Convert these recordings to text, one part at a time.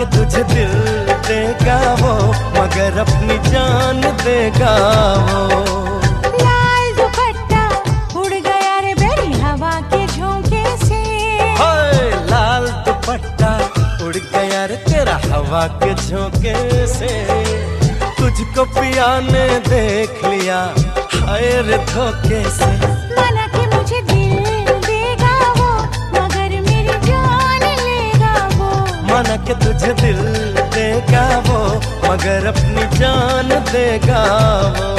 के तुझे दिल देगा वो, मगर अपनी जान देगा वो। लाल दुपट्टा उड़ गया रे बेरी हवा के झोंके से। हाय लाल दुपट्टा उड़ गया रे तेरा हवा के झोंके से। तुझको पिया ने देख लिया हाय रे धोखे से। माना कि मुझे दिल देगा वो, मगर मेरी जान लेगा वो। माना कि तुझे दिल देगा वो, मगर अपनी जान देगा वो।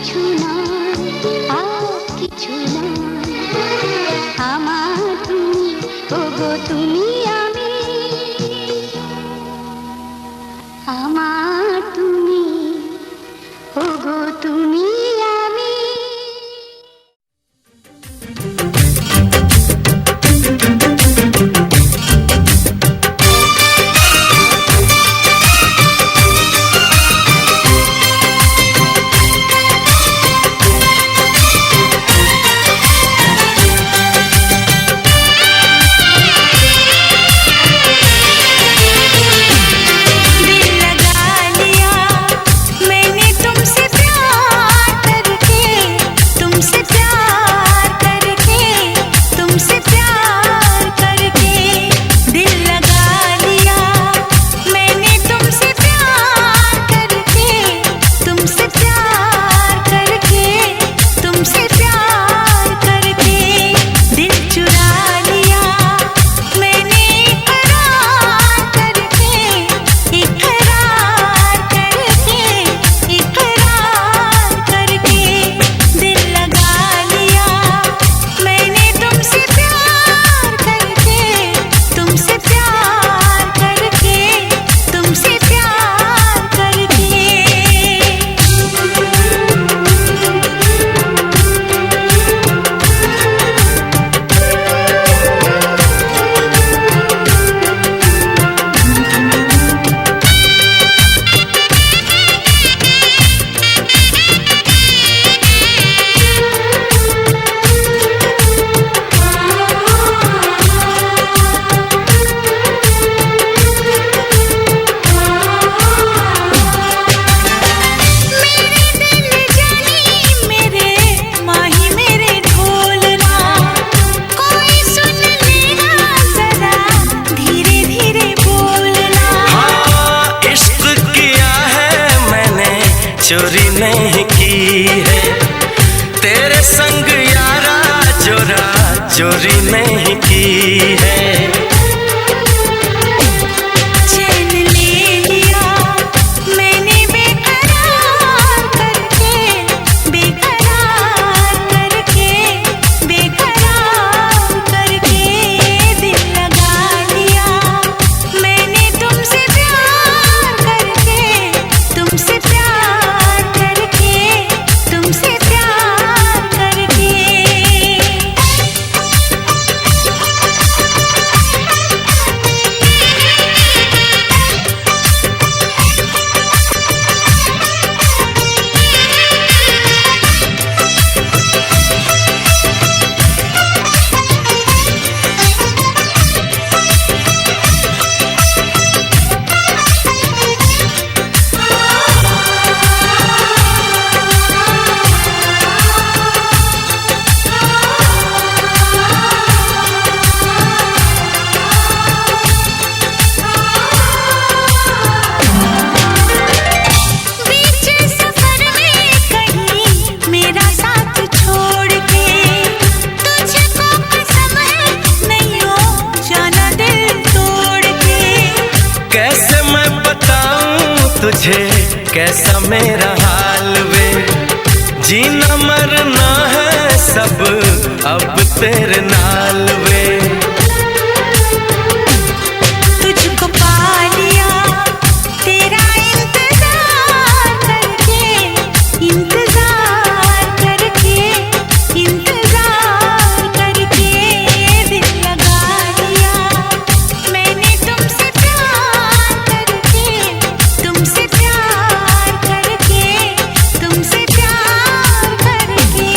কিছু নয়, আর কিছু নয়। আমার তুমি, ওগো তুমি আমি, আমার তুমি, ওগো তুমি আমি। चोरी नहीं की है तेरे संग यारा, चोरा चोरी नहीं की है। तुझे कैसा मेरा हाल वे, जीना मरना है सब अब तेरे नाल वे। तुझको पा लिया तेरा इंतजार करके, इंतजार करके, इंतजार करके दिल लगा लिया मैंने तुमसे प्यार करके, तुमसे प्यार करके, तुमसे प्यार करके।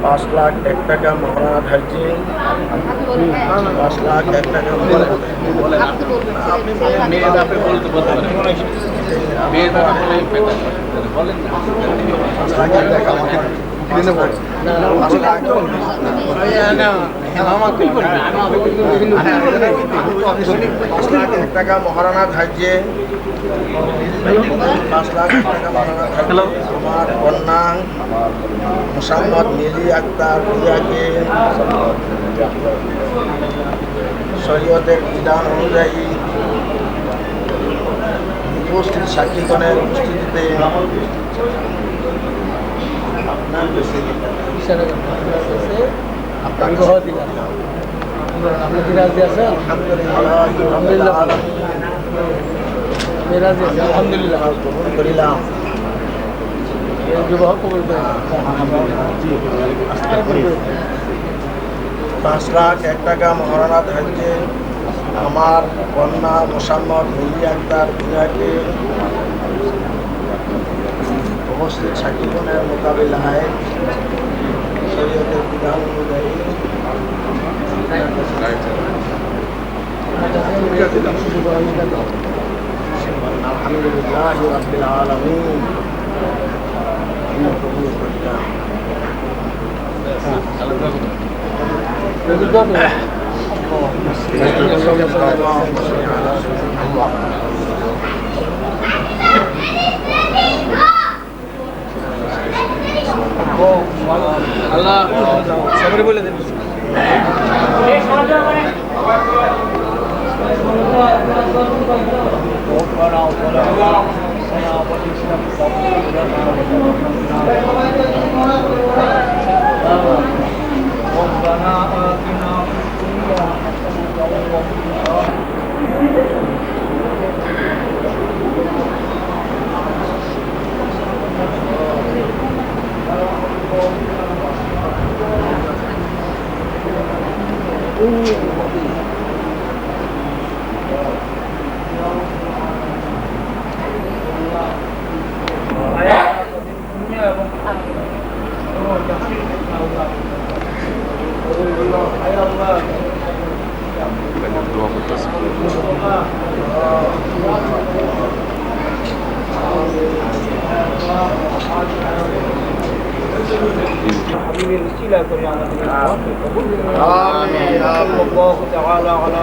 5,01,000 টাকা মহারণা ধার্যে, 5,01,000 টাকা টাকা মহারণা ধার্যে, 5,00,000 টাকা মহারণা ধার্যে আমার কন্যা মোসাম্মদ মিলি আক্তার প্রিয়াকে শরীয়তের বিধান অনুযায়ী উপস্থিত সাক্ষীগণের উপস্থিতিতে আলহামদুলিল্লাহ কবুল করিলাম। 5,01,000 টাকা মহারণা ধার্যে আমার কন্যা মোসাম্মদ মিলি আক্তার প্রিয়াকে উপস্থিত সাক্ষীগণের মোকাবিলায় শরীয়তের বিধান অনুযায়ী আলহামদুলিল্লাহ রাব্বিল আলামিন কবুল করিলাম। আল্লাহ সবাই বলে দেন حبيبي الوسيلة كل عام آمين صلى الله تعالى على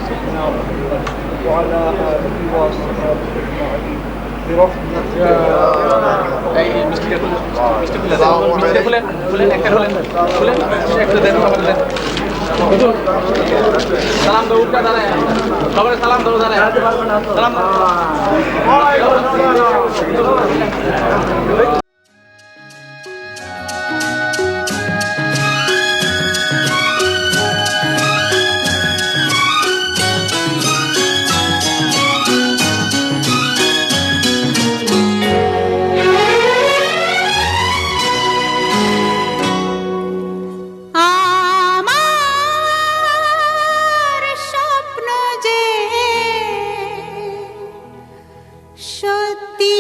سيدنا محمد وعلى آله وصحبه أجمعين برحمتك يا এই মিষ্টিটা খুলেন খুলেন একটা খুলেন একটা দেন খাবার দেন সালাম দাও উল্টা দাঁড়ায় সবাই সালাম দাও দাঁড়ায় সালাম দাও আমার স্বপ্ন যে সত্যি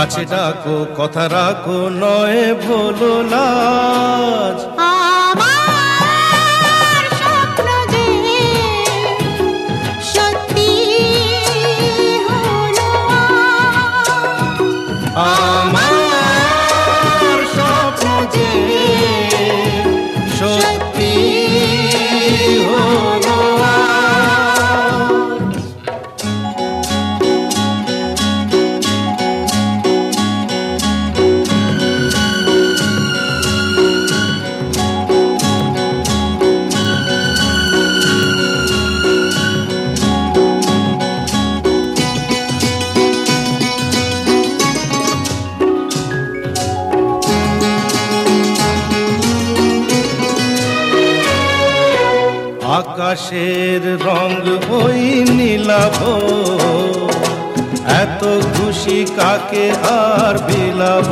কাছে ডাকো কথা রাখো নয় ভোলো লাজ। আমার স্বপ্ন যে সত্যি হলো আমার স্বপ্ন যে সত্যি হলো আকাশের রং ওই নীলাভ, এত খুশি কাকে আর বিলাব।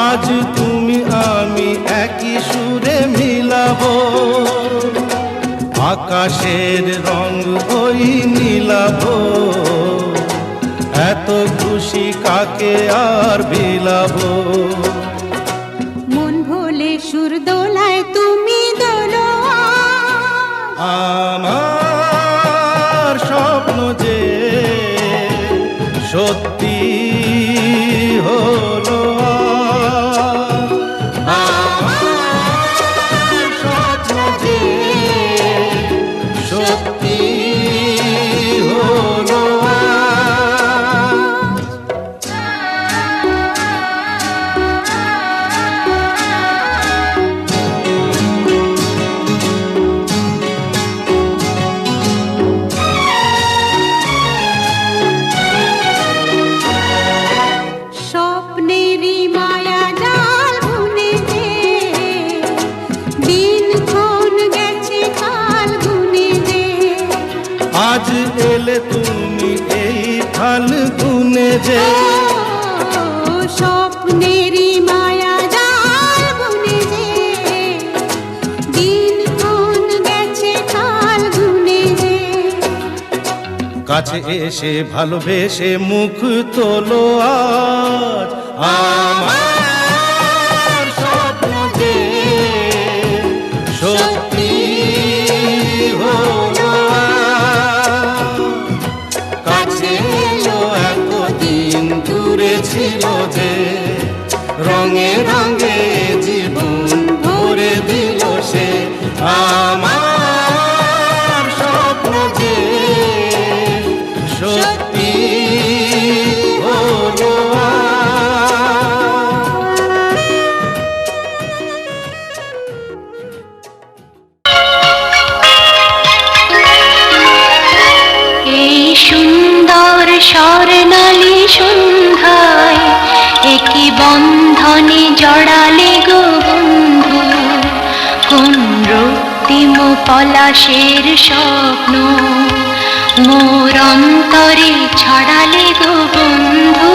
আজ তুমি আমি একই সুরে মিলাব। আকাশের রং ওই নীলাভ, এত খুশি কাকে আর বিলাব। মন ভোলে সুর দোলায় তুমি দোলো আমার স্বপ্ন যে সত্যি হলো আমার স্বপ্ন যে সত্যি হলো স্বপ্নেরই মায়া জাল বুনে যে দিন ক্ষণ গেছে কাল গুনে যে। আজ এলে তুমি এই ফাল্গুনে যে। স্বপ্নেরই মায়া জাল বুনে যে দিন ক্ষণ গেছে কাল গুনে যে। কাছে এসে ভালোবেসে মুখ তোলো আজ। আমার স্বপ্ন যে সত্যি হলো আজ। কাছে এলো এতদিন দূরে ছিল যে, রঙে রঙে জীবন ভরে দিল সে। আমার স্বপ্ন যে সত্যি হলো এই সুন্দর স্বর্ণালী সন্ধ্যায় একই বন্ধনে জড়ালে গো বন্ধু, কোন রক্তিম পলাশের স্বপ্ন মোর অন্তরে ছড়ালে গো বন্ধু।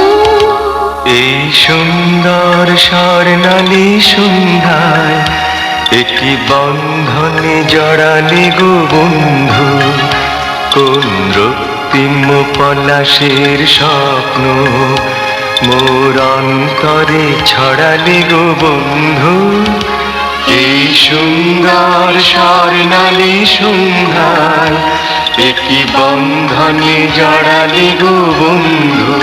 এই সুন্দর স্বর্ণালী সন্ধ্যায় একটি বন্ধনে জড়ালে গো বন্ধু, কোন রক্তিম পলাশের স্বপ্ন মোর অন্তরে ছড়ালে গো বন্ধু। এই সুন্দর স্বর্ণালী সন্ধ্যায় একটি বন্ধনে জড়ালে গো বন্ধু।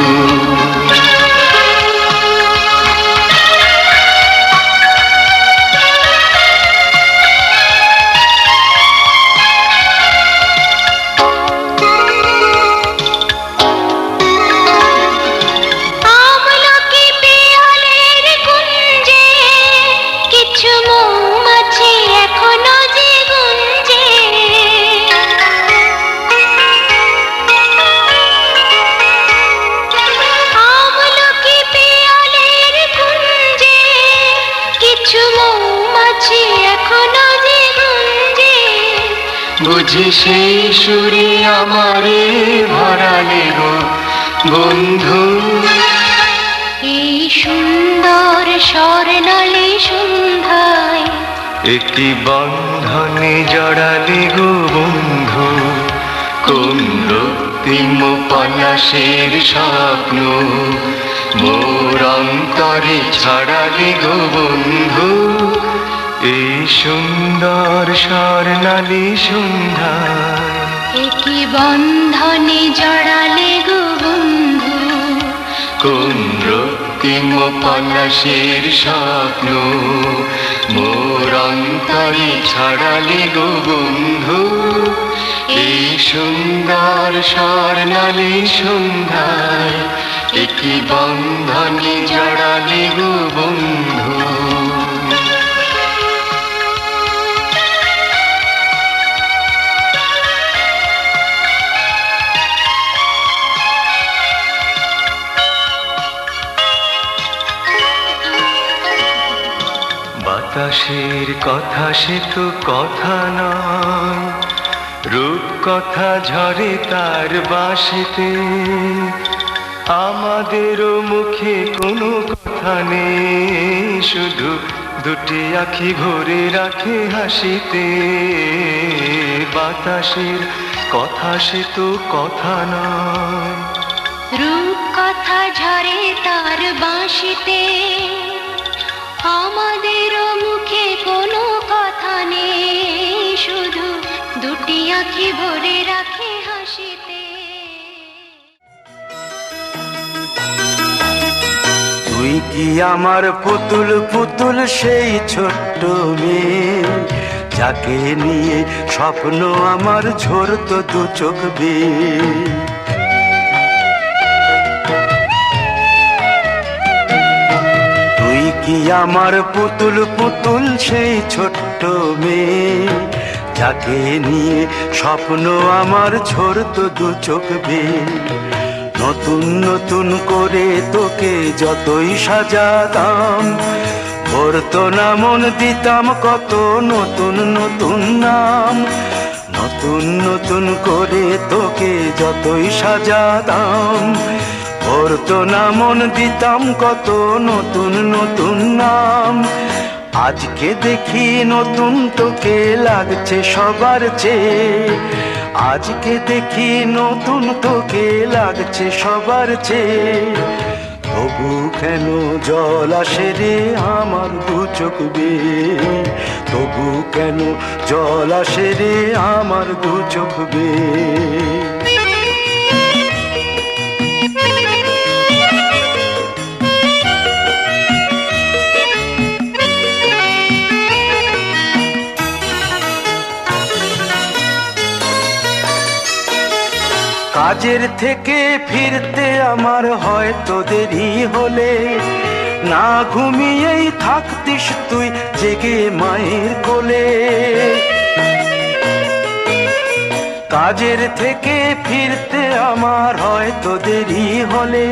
বুঝি সেই সুরে আমারে ভরালে গো বন্ধু। এই সুন্দর স্বর্ণালী সন্ধ্যায় একটি বন্ধনে জড়ালে গো বন্ধু, কোন রক্তিম পলাশের স্বপ্ন মোর অন্তরে ছড়ালে গো বন্ধু এই সুন্দর স্বর্ণালী সন্ধ্যায়। একই বন্ধনে জড়ালে গো বন্ধু, কোন রক্তিম পলাশের স্বপ্ন মোর অন্তরে ছড়ালে গো বন্ধু এই সুন্দর স্বর্ণালী সন্ধ্যায়। একই বন্ধনে জড়ালে গো বন্ধু। বাতাসের কথা সে তো কথা নয়, রূপ কথা ঝরে তার বাঁশিতে। আমাদেরও মুখে কোনো কথা নেই, শুধু দুটি আঁখি ভরে রাখে হাসিতে। বাতাসের কথা সে তো কথা নয়, রূপ কথা ঝরে তার বাঁশিতে। আমাদেরও মুখে কোনো কথা নেই, শুধু দুটি আঁখি ভরে রাখে হাসিতে। তুই কি আমার পুতুল পুতুল সেই ছোট্ট মেয়ে, যাকে নিয়ে স্বপ্ন আমার ঝরতো দু চোখ বেয়ে। তুই কি আমার পুতুল পুতুল সেই ছোট্ট মেয়ে, যাকে নিয়ে স্বপ্ন আমার ঝরতো দু চোখ বেয়ে। নতুন নতুন করে তোকে যতই সাজাতাম, ভরতো না মন দিতাম কত নতুন নতুন নাম। নতুন নতুন করে তোকে যতই সাজাতাম, ভরতো না মন দিতাম কত নতুন নতুন নাম। আজকে দেখি নতুন তোকে লাগছে সবার চেয়ে, আজকে দেখি নতুন তোকে লাগছে সবার চেয়ে। তবু কেন জল আসে রে আমার দু চোখ বেয়ে, তবু কেন জল আসে রে আমার দু চোখ বেয়ে। কাজের থেকে ফিরতে আমার হয়তো দেরি হলে, না ঘুমিয়েই থাকতিস তুই জেগে মায়ের কোলে। কাজের থেকে ফিরতে আমার হয়তো দেরি হলে,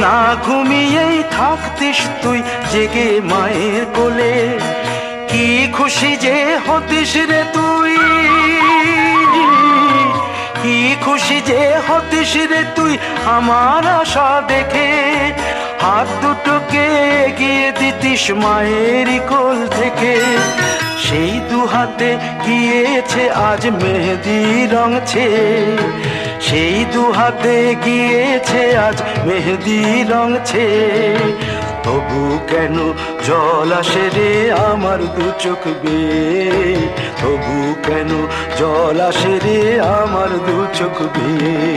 না ঘুমিয়েই থাকতিস তুই জেগে মায়ের কোলে। কি খুশি যে হতিস রে তুই, কি খুশি যে হতিস রে তুই আমার আশা দেখে। হাত দুটোকে এগিয়ে দিতিস মায়ের কোল থেকে, সেই দু হাতে গিয়েছে আজ মেহেদি রং ছেয়ে। সেই দু হাতে গিয়েছে আজ মেহেদি রং ছেয়ে। তবু কেন জল আসে রে আমার দু চোখ বেয়ে, তবু কেন জল আসে রে আমার দু চোখ বেয়ে।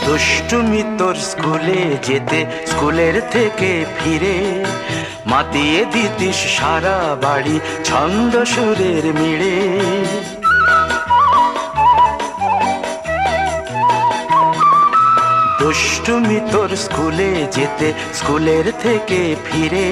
দুষ্টুমি তোর স্কুলে যেতে, স্কুলের থেকে ফিরে মাতিয়ে দিতিস সারা বাড়ি ছন্দ সুরের মিড়ে। দুষ্টুমি তোর স্কুলে যেতে, স্কুলের থেকে ফিরে